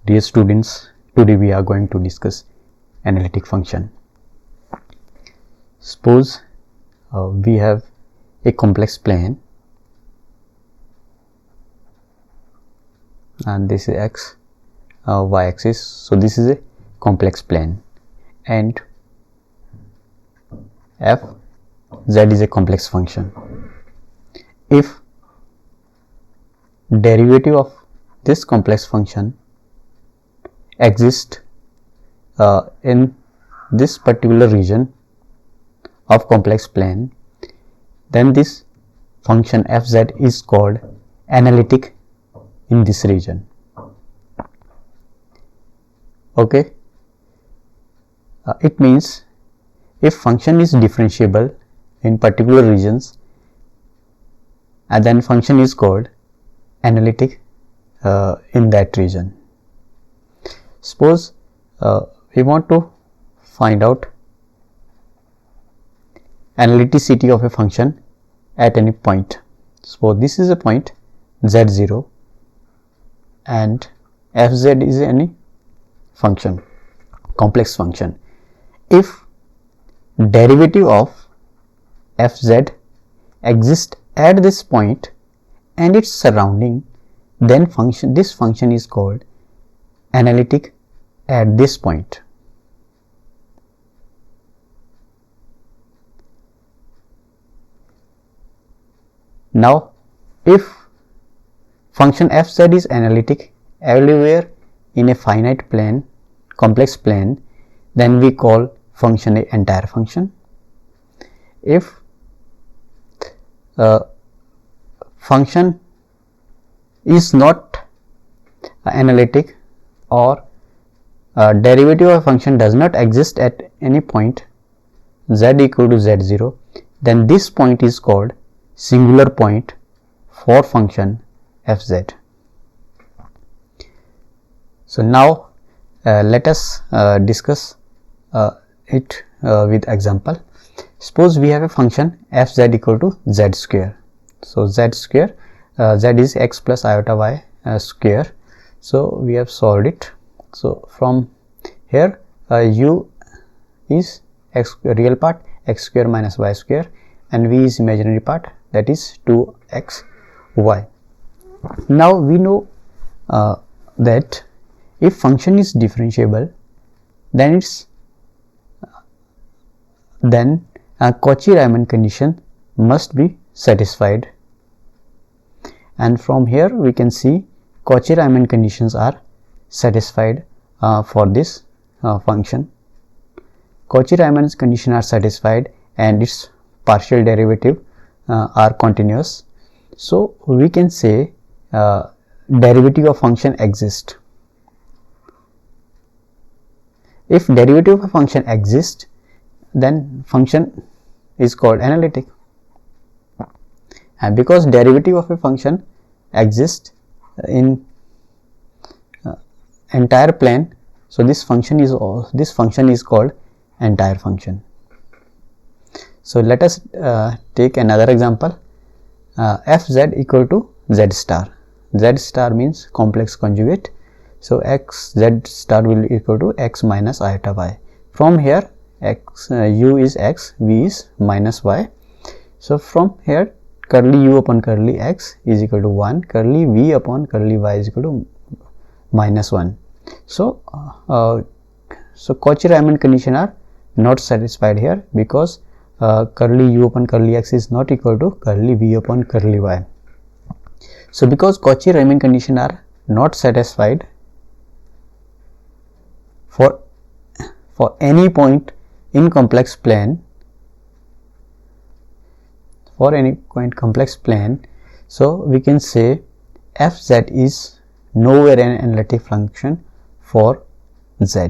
Dear students, today we are going to discuss analytic function. Suppose we have a complex plane and this is x, y axis. So this is a complex plane and f z is a complex function. If derivative of this complex function exists in this particular region of complex plane, then this function fz is called analytic in this region. Okay, it means if function is differentiable in particular regions, and then function is called analytic in that region. Suppose we want to find out analyticity of a function at any point. So this is a point z0 and fz is any function, complex function. If derivative of fz exists at this point and its surrounding, then this function is called analytic at this point. Now if function fz is analytic everywhere in a finite plane, complex plane, then we call function an entire function. If function is not analytic or derivative of a function does not exist at any point z equal to z0, then this point is called singular point for function fz. So now let us discuss it with example. Suppose we have a function fz equal to z square. So z square, z is x plus iota y square. So we have solved it. So from here u is x real part, x square minus y square, and v is imaginary part, that is 2xy. Now we know that if function is differentiable, then a Cauchy-Riemann condition must be satisfied, and from here we can see Cauchy-Riemann conditions are satisfied for this function. Cauchy-Riemann conditions are satisfied and its partial derivative are continuous. So we can say derivative of function exists. If derivative of a function exists, then function is called analytic, and because derivative of a function exists in entire plane, so this function is called entire function. So let us take another example. Fz equal to z star. Z star means complex conjugate. So x z star will equal to x minus iota y. From here x u is x, v is minus y. So from here curly u upon curly x is equal to 1, curly v upon curly y is equal to minus 1. So Cauchy-Riemann condition are not satisfied here because curly u upon curly x is not equal to curly v upon curly y. So because Cauchy-Riemann condition are not satisfied for any point in complex plane, so we can say fz is nowhere an analytic function for z.